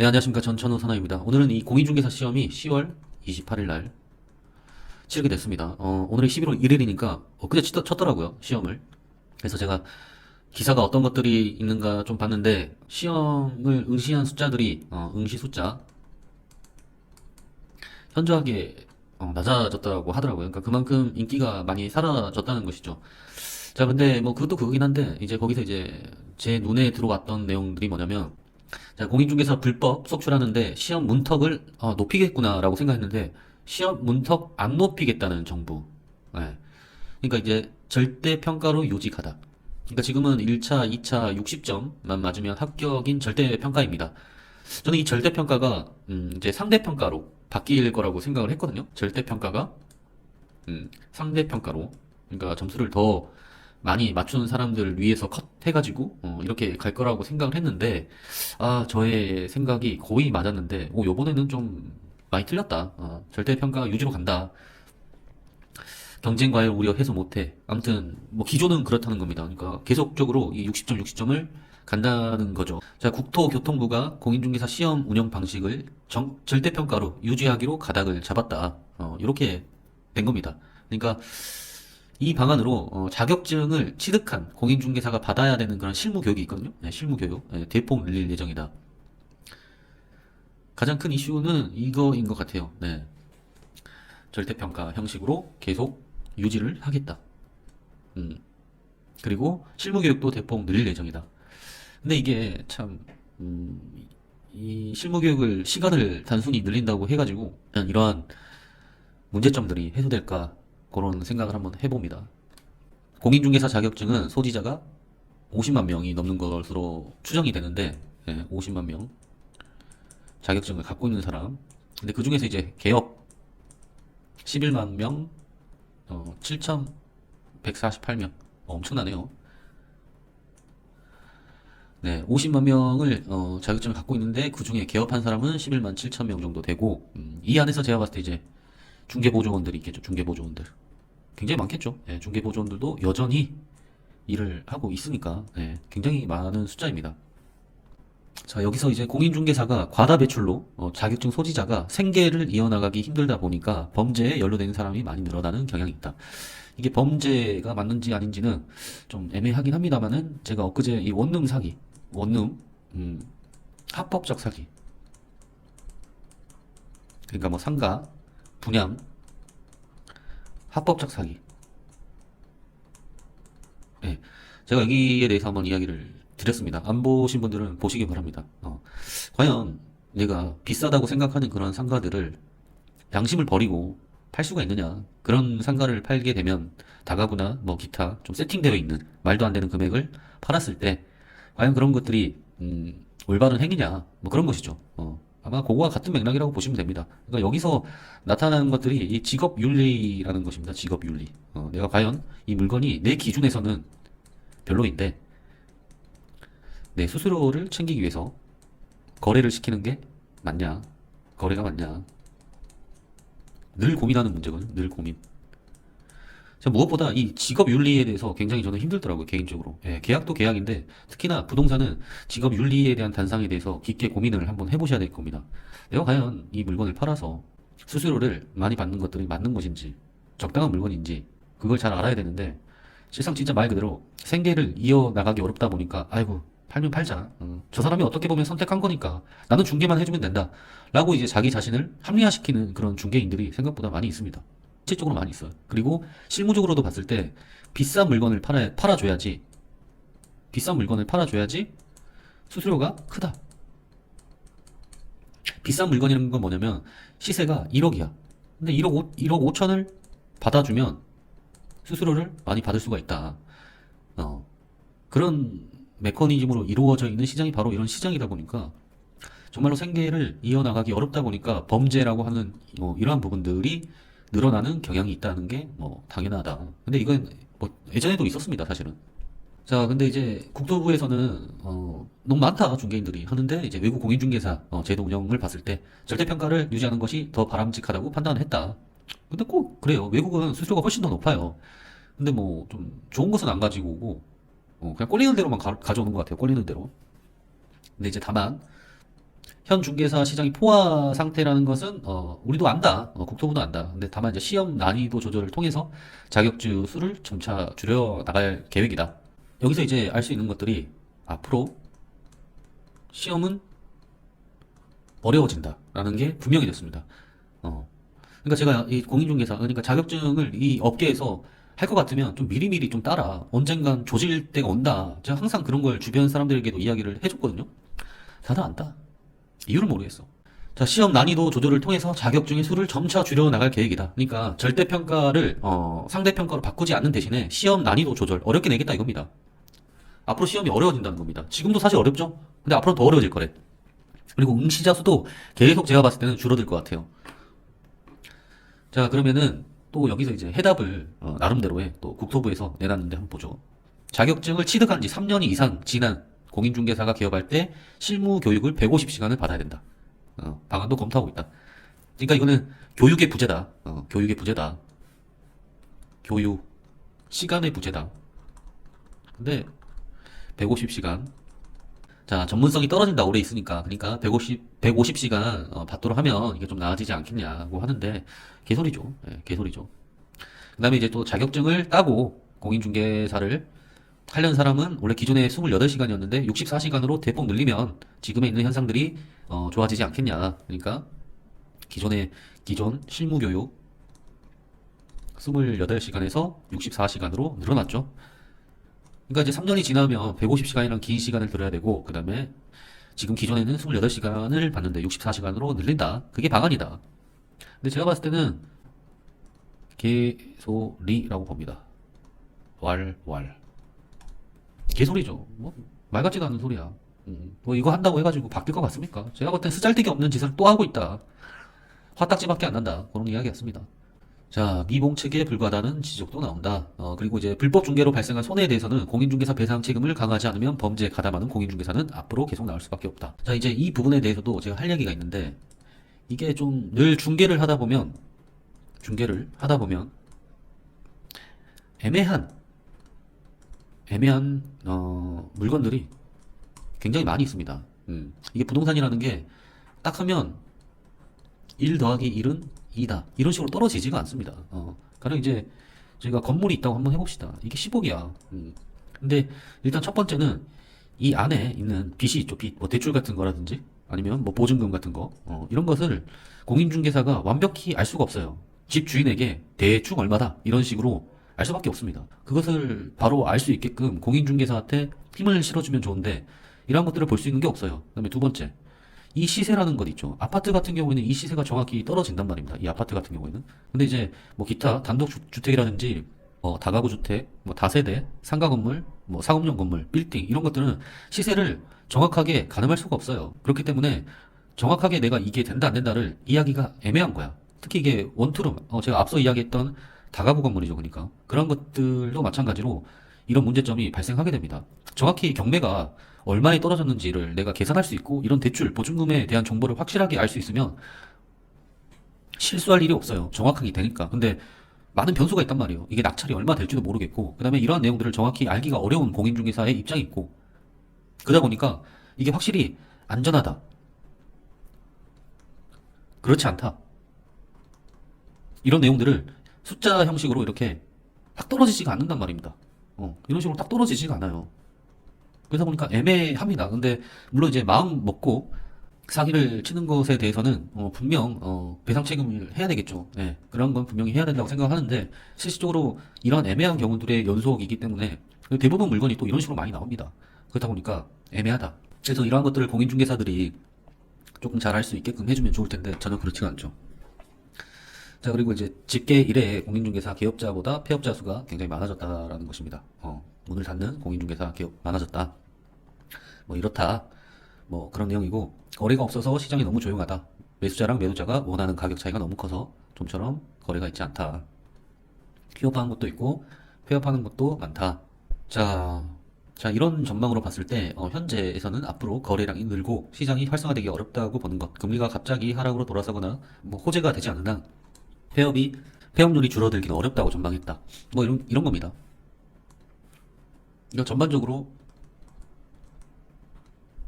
네, 안녕하십니까. 전 천호선아입니다. 오늘은 이 공인중개사 시험이 10월 28일 날 치르게 됐습니다. 오늘이 11월 1일이니까 엊그제 쳤더라고요, 시험을. 그래서 제가 기사가 어떤 것들이 있는가 좀 봤는데, 시험을 응시한 숫자들이, 응시 숫자, 현저하게 낮아졌다고 하더라고요. 그러니까 그만큼 인기가 많이 사라졌다는 것이죠. 자, 근데 뭐 그것도 그거긴 한데, 이제 거기서 이제 제 눈에 들어왔던 내용들이 뭐냐면, 자, 공인중개사 불법 속출하는데 시험 문턱을 높이겠구나라고 생각했는데 시험 문턱 안 높이겠다는 정부. 예. 그러니까 이제 절대 평가로 요직하다. 그러니까 지금은 1차, 2차 60점만 맞으면 합격인 절대 평가입니다. 저는 이 절대 평가가 이제 상대 평가로 바뀔 거라고 생각을 했거든요. 절대 평가가 상대 평가로, 그러니까 점수를 더 많이 맞추는 사람들을 위해서 컷 해가지고 이렇게 갈 거라고 생각을 했는데, 저의 생각이 거의 맞았는데, 요번에는 좀 많이 틀렸다. 절대 평가 유지로 간다. 경쟁 과열 우려 해소 못해. 아무튼 뭐 기조는 그렇다는 겁니다. 그러니까 계속적으로 이 60점 60점을 간다는 거죠. 자, 국토교통부가 공인중개사 시험 운영 방식을 절대 평가로 유지하기로 가닥을 잡았다. 이렇게 된 겁니다. 그러니까 이 방안으로 자격증을 취득한 공인중개사가 받아야 되는 그런 실무 교육이 있거든요. 네, 실무 교육 대폭 늘릴 예정이다. 가장 큰 이슈는 이거인 것 같아요. 네, 절대평가 형식으로 계속 유지를 하겠다. 음, 그리고 실무 교육도 대폭 늘릴 예정이다. 근데 이게 참 이 실무 교육을 시간을 단순히 늘린다고 해가지고 이러한 문제점들이 해소될까 그런 생각을 한번 해봅니다. 공인중개사 자격증은 소지자가 50만 명이 넘는 것으로 추정이 되는데, 50만 명 자격증을 갖고 있는 사람. 근데 그 중에서 이제 개업 11만 명, 7,148명. 엄청나네요. 네, 50만 명을 자격증을 갖고 있는데 그 중에 개업한 사람은 11만 7천 명 정도 되고, 이 안에서 제가 봤을 때 이제 중개보조원들이 있겠죠. 중개보조원들. 굉장히 많겠죠. 중개보조원들도 여전히 일을 하고 있으니까 굉장히 많은 숫자입니다. 자, 여기서 이제 공인중개사가 과다 배출로 자격증 소지자가 생계를 이어나가기 힘들다 보니까 범죄에 연루되는 사람이 많이 늘어나는 경향이 있다. 이게 범죄가 맞는지 아닌지는 좀 애매하긴 합니다만은 제가 엊그제 이 원룸 사기, 원룸 합법적 사기, 그러니까 뭐 상가, 분양, 합법적 사기. 예. 제가 여기에 대해서 한번 이야기를 드렸습니다. 안 보신 분들은 보시기 바랍니다. 과연 내가 비싸다고 생각하는 그런 상가들을 양심을 버리고 팔 수가 있느냐? 그런 상가를 팔게 되면 다가구나 뭐 기타 좀 세팅되어 있는 말도 안 되는 금액을 팔았을 때 과연 그런 것들이 올바른 행위냐? 뭐 그런 것이죠. 아마 그거와 같은 맥락이라고 보시면 됩니다. 그러니까 여기서 나타나는 것들이 이 직업윤리라는 것입니다. 직업윤리. 내가 과연 이 물건이 내 기준에서는 별로인데 내 수수료를 챙기기 위해서 거래를 시키는 게 맞냐? 거래가 맞냐? 늘 고민하는 문제거든요. 늘 고민. 제가 무엇보다 이 직업윤리에 대해서 굉장히 저는 힘들더라고요. 개인적으로. 계약도 계약인데 특히나 부동산은 직업윤리에 대한 단상에 대해서 깊게 고민을 한번 해보셔야 될 겁니다. 내가 과연 이 물건을 팔아서 수수료를 많이 받는 것들이 맞는 것인지 적당한 물건인지 그걸 잘 알아야 되는데 실상 진짜 말 그대로 생계를 이어나가기 어렵다 보니까 아이고 팔면 팔자. 저 사람이 어떻게 보면 선택한 거니까 나는 중개만 해주면 된다. 라고 이제 자기 자신을 합리화시키는 그런 중개인들이 생각보다 많이 있습니다. 실질적으로 많이 있어요. 그리고 실무적으로도 봤을 때 비싼 물건을 팔아줘야지, 비싼 물건을 팔아줘야지 수수료가 크다. 비싼 물건이라는 건 뭐냐면 시세가 1억이야. 근데 1억 5천을 받아주면 수수료를 많이 받을 수가 있다. 그런 메커니즘으로 이루어져 있는 시장이 바로 이런 시장이다 보니까 정말로 생계를 이어나가기 어렵다 보니까 범죄라고 하는 이러한 부분들이 늘어나는 경향이 있다는 게 뭐 당연하다. 근데 이건 뭐 예전에도 있었습니다, 사실은. 자, 근데 이제 국토부에서는 너무 많다 중개인들이 하는데 이제 외국 공인중개사 제도 운영을 봤을 때 절대평가를 유지하는 것이 더 바람직하다고 판단을 했다. 근데 꼭 그래요. 외국은 수수료가 훨씬 더 높아요. 근데 뭐 좀 좋은 것은 안 가지고 오고 그냥 꼴리는 대로만 가져오는 것 같아요. 꼴리는 대로. 근데 이제 다만 현 중개사 시장이 포화 상태라는 것은 우리도 안다. 국토부도 안다. 근데 다만 이제 시험 난이도 조절을 통해서 자격증 수를 점차 줄여 나갈 계획이다. 여기서 이제 알 수 있는 것들이 앞으로 시험은 어려워진다라는 게 분명히 됐습니다. 그러니까 제가 이 공인중개사, 그러니까 자격증을 이 업계에서 할 것 같으면 좀 미리미리 좀 따라. 언젠간 조질 때가 온다. 제가 항상 그런 걸 주변 사람들에게도 이야기를 해줬거든요. 다들 안다. 이유를 모르겠어. 자, 시험 난이도 조절을 통해서 자격증의 수를 점차 줄여 나갈 계획이다. 그러니까 절대평가를 상대평가로 바꾸지 않는 대신에 시험 난이도 조절 어렵게 내겠다 이겁니다. 앞으로 시험이 어려워진다는 겁니다. 지금도 사실 어렵죠? 근데 앞으로 더 어려워질 거래. 그리고 응시자 수도 계속 제가 봤을 때는 줄어들 것 같아요. 자, 그러면은 또 여기서 이제 해답을 나름대로의 또 국토부에서 내놨는데 한번 보죠. 자격증을 취득한 지 3년이 이상 지난 공인중개사가 개업할 때 실무 교육을 150시간을 받아야 된다. 방안도 검토하고 있다. 그러니까 이거는 교육의 부재다. 교육의 부재다. 교육 시간의 부재다. 근데 150시간. 자, 전문성이 떨어진다 오래 있으니까. 그러니까 150시간 받도록 하면 이게 좀 나아지지 않겠냐고 하는데 개소리죠. 예, 개소리죠. 그다음에 이제 또 자격증을 따고 공인중개사를 하려는 사람은 원래 기존에 28시간이었는데 64시간으로 대폭 늘리면 지금에 있는 현상들이 좋아지지 않겠냐. 그러니까 기존 실무교육 28시간에서 64시간으로 늘어났죠. 그러니까 이제 3년이 지나면 150시간이란 긴 시간을 들어야 되고, 그 다음에 지금 기존에는 28시간을 받는데 64시간으로 늘린다. 그게 방안이다. 근데 제가 봤을 때는 개소리라고 봅니다. 왈. 개소리죠. 뭐, 말 같지도 않은 소리야. 뭐 이거 한다고 해가지고 바뀔 것 같습니까? 제가 볼 땐 쓰잘데기 없는 짓을 또 하고 있다. 화딱지밖에 안 난다. 그런 이야기였습니다. 자, 미봉책에 불과하다는 지적도 나온다. 그리고 이제 불법 중개로 발생한 손해에 대해서는 공인중개사 배상 책임을 강화하지 않으면 범죄에 가담하는 공인중개사는 앞으로 계속 나올 수밖에 없다. 자, 이제 이 부분에 대해서도 제가 할 얘기가 있는데, 이게 좀 늘 중개를 하다 보면 애매한 물건들이 굉장히 많이 있습니다. 이게 부동산이라는 게 딱 하면 1 더하기 1은 2다. 이런 식으로 떨어지지가 않습니다. 가령 이제 저희가 건물이 있다고 한번 해봅시다. 이게 10억이야. 근데 일단 첫 번째는 이 안에 있는 빚이 있죠. 빚. 뭐 대출 같은 거라든지 아니면 뭐 보증금 같은 거. 이런 것을 공인중개사가 완벽히 알 수가 없어요. 집 주인에게 대충 얼마다. 이런 식으로 알 수밖에 없습니다. 그것을 바로 알 수 있게끔 공인중개사한테 힘을 실어주면 좋은데 이런 것들을 볼 수 있는 게 없어요. 그다음에 두 번째. 이 시세라는 것 있죠. 아파트 같은 경우에는 이 시세가 정확히 떨어진단 말입니다. 이 아파트 같은 경우에는. 근데 이제 뭐 기타 단독주택이라든지 다가구 주택, 뭐 다세대, 상가 건물, 뭐 상업용 건물, 빌딩 이런 것들은 시세를 정확하게 가늠할 수가 없어요. 그렇기 때문에 정확하게 내가 이게 된다 안 된다를 이야기가 애매한 거야. 특히 이게 원투룸, 제가 앞서 이야기했던 다가구 건물이죠. 그러니까 그런 것들도 마찬가지로 이런 문제점이 발생하게 됩니다. 정확히 경매가 얼마에 떨어졌는지를 내가 계산할 수 있고 이런 대출, 보증금에 대한 정보를 확실하게 알 수 있으면 실수할 일이 없어요. 정확하게 되니까. 근데 많은 변수가 있단 말이에요. 이게 낙찰이 얼마 될지도 모르겠고 그 다음에 이러한 내용들을 정확히 알기가 어려운 공인중개사의 입장이 있고 그러다 보니까 이게 확실히 안전하다. 그렇지 않다. 이런 내용들을 숫자 형식으로 이렇게 딱 떨어지지가 않는단 말입니다. 이런 식으로 딱 떨어지지가 않아요. 그러다 보니까 애매합니다. 근데 물론 이제 마음 먹고 사기를 치는 것에 대해서는 분명 배상 책임을 해야 되겠죠. 네, 그런 건 분명히 해야 된다고 생각하는데 실질적으로 이런 애매한 경우들의 연속이기 때문에 대부분 물건이 또 이런 식으로 많이 나옵니다. 그렇다 보니까 애매하다. 그래서 이러한 것들을 공인중개사들이 조금 잘 할 수 있게끔 해주면 좋을 텐데 전혀 그렇지가 않죠. 자, 그리고 이제 집계 이래 공인중개사 개업자보다 폐업자 수가 굉장히 많아졌다라는 것입니다. 문을 닫는 공인중개사 개업 많아졌다. 뭐 이렇다. 뭐 그런 내용이고 거래가 없어서 시장이 너무 조용하다. 매수자랑 매도자가 원하는 가격 차이가 너무 커서 좀처럼 거래가 있지 않다. 퀴업하는 것도 있고 폐업하는 것도 많다. 자, 이런 전망으로 봤을 때 현재에서는 앞으로 거래량이 늘고 시장이 활성화되기 어렵다고 보는 것. 금리가 갑자기 하락으로 돌아서거나 뭐 호재가 되지 않는 한 폐업률이 줄어들기는 어렵다고 전망했다. 뭐 이런 겁니다. 그러니까 전반적으로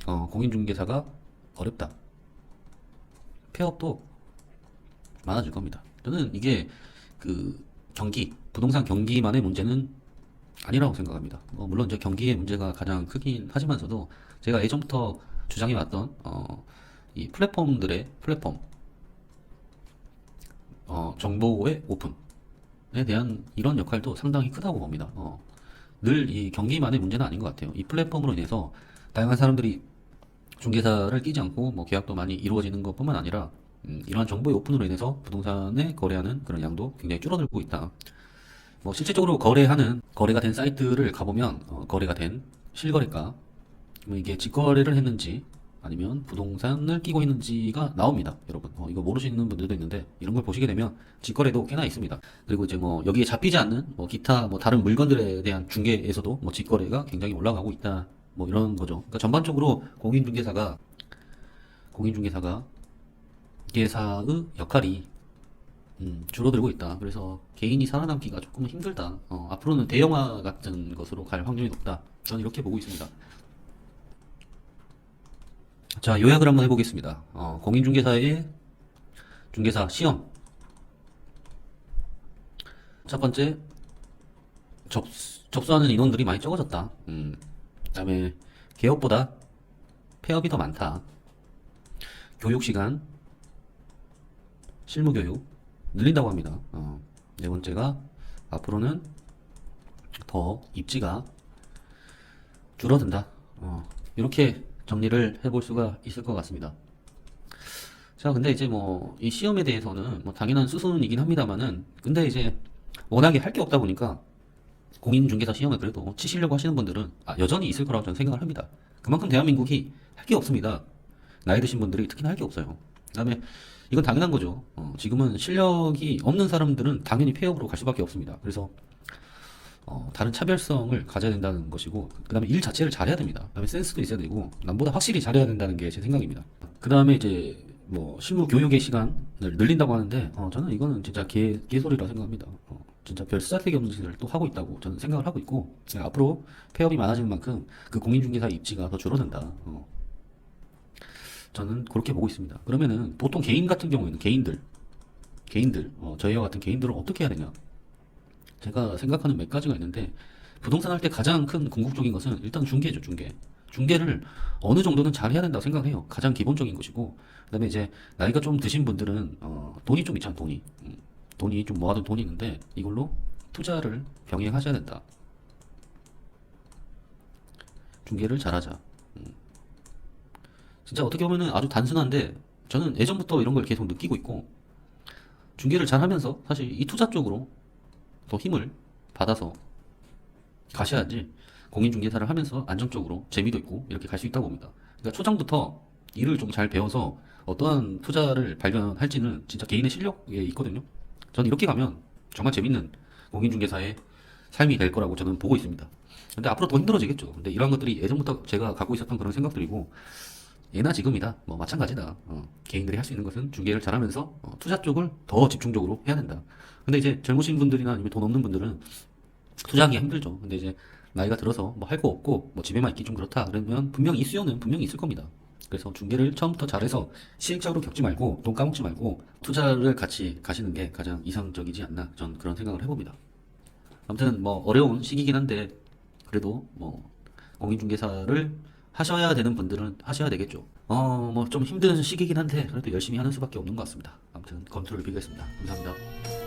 공인중개사가 어렵다. 폐업도 많아질 겁니다. 저는 이게 부동산 경기만의 문제는 아니라고 생각합니다. 물론 이제 경기의 문제가 가장 크긴 하지만서도 제가 예전부터 주장해왔던 이 플랫폼 정보의 오픈에 대한 이런 역할도 상당히 크다고 봅니다. 늘 이 경기만의 문제는 아닌 것 같아요. 이 플랫폼으로 인해서 다양한 사람들이 중개사를 끼지 않고 뭐 계약도 많이 이루어지는 것뿐만 아니라 이러한 정보의 오픈으로 인해서 부동산에 거래하는 그런 양도 굉장히 줄어들고 있다. 뭐 실질적으로 거래가 된 사이트를 가보면 거래가 된 실거래가 뭐 이게 직거래를 했는지 아니면 부동산을 끼고 있는지가 나옵니다, 여러분. 이거 모르시는 분들도 있는데 이런 걸 보시게 되면 직거래도 꽤나 있습니다. 그리고 이제 뭐 여기에 잡히지 않는 뭐 기타 뭐 다른 물건들에 대한 중개에서도 뭐 직거래가 굉장히 올라가고 있다. 뭐 이런 거죠. 그러니까 전반적으로 공인중개사가 중개사의 역할이 줄어들고 있다. 그래서 개인이 살아남기가 조금 힘들다. 앞으로는 대형화 같은 것으로 갈 확률이 높다. 저는 이렇게 보고 있습니다. 자, 요약을 한번 해보겠습니다. 공인중개사의 중개사 시험. 첫 번째, 접수하는 인원들이 많이 적어졌다. 그다음에 개업보다 폐업이 더 많다. 교육시간, 실무교육 늘린다고 합니다. 네 번째가 앞으로는 더 입지가 줄어든다. 이렇게 정리를 해볼 수가 있을 것 같습니다. 자, 근데 이제 뭐 이 시험에 대해서는 뭐 당연한 수순이긴 합니다만은 근데 이제 워낙에 할 게 없다 보니까 공인중개사 시험을 그래도 치시려고 하시는 분들은 여전히 있을 거라고 저는 생각을 합니다. 그만큼 대한민국이 할 게 없습니다. 나이 드신 분들이 특히나 할 게 없어요. 그다음에 이건 당연한 거죠. 지금은 실력이 없는 사람들은 당연히 폐업으로 갈 수밖에 없습니다. 그래서 다른 차별성을 가져야 된다는 것이고, 그 다음에 일 자체를 잘해야 됩니다. 그 다음에 센스도 있어야 되고, 남보다 확실히 잘해야 된다는 게 제 생각입니다. 그 다음에 이제 뭐 실무 교육의 시간을 늘린다고 하는데, 저는 이거는 진짜 개소리라 생각합니다. 진짜 별 쓰잘데기 없는 짓을 또 하고 있다고 저는 생각을 하고 있고, 앞으로 폐업이 많아지는 만큼 그 공인중개사 입지가 더 줄어든다. 저는 그렇게 보고 있습니다. 그러면은 보통 개인 같은 경우에는 저희와 같은 개인들은 어떻게 해야 되냐? 제가 생각하는 몇 가지가 있는데, 부동산 할 때 가장 큰 궁극적인 것은 일단 중개죠, 중개. 중개를 어느 정도는 잘 해야 된다고 생각해요. 가장 기본적인 것이고, 그 다음에 이제 나이가 좀 드신 분들은 돈이 좀 있잖아, 돈이. 돈이 좀 모아둔 돈이 있는데 이걸로 투자를 병행하셔야 된다. 중개를 잘하자. 진짜 어떻게 보면은 아주 단순한데 저는 예전부터 이런 걸 계속 느끼고 있고, 중개를 잘하면서 사실 이 투자 쪽으로 더 힘을 받아서 가셔야지 공인중개사를 하면서 안정적으로 재미도 있고 이렇게 갈 수 있다고 봅니다. 그러니까 초장부터 일을 좀 잘 배워서 어떠한 투자를 발견할지는 진짜 개인의 실력에 있거든요. 저는 이렇게 가면 정말 재밌는 공인중개사의 삶이 될 거라고 저는 보고 있습니다. 근데 앞으로 더 힘들어지겠죠. 근데 이런 것들이 예전부터 제가 갖고 있었던 그런 생각들이고, 예나 지금이다 뭐 마찬가지다. 개인들이 할 수 있는 것은 중개를 잘하면서 투자 쪽을 더 집중적으로 해야 된다. 근데 이제 젊으신 분들이나 아니면 돈 없는 분들은 투자하기가 힘들죠. 근데 이제 나이가 들어서 뭐 할 거 없고 뭐 집에만 있기 좀 그렇다 그러면 분명히 이 수요는 분명히 있을 겁니다. 그래서 중개를 처음부터 잘해서 시행착오로 겪지 말고 돈 까먹지 말고 투자를 같이 가시는 게 가장 이상적이지 않나, 전 그런 생각을 해봅니다. 아무튼 뭐 어려운 시기긴 한데 그래도 뭐 공인중개사를 하셔야 되는 분들은 하셔야 되겠죠. 뭐 좀 힘든 시기긴 한데 그래도 열심히 하는 수밖에 없는 것 같습니다. 아무튼 검토를 빌겠습니다. 감사합니다.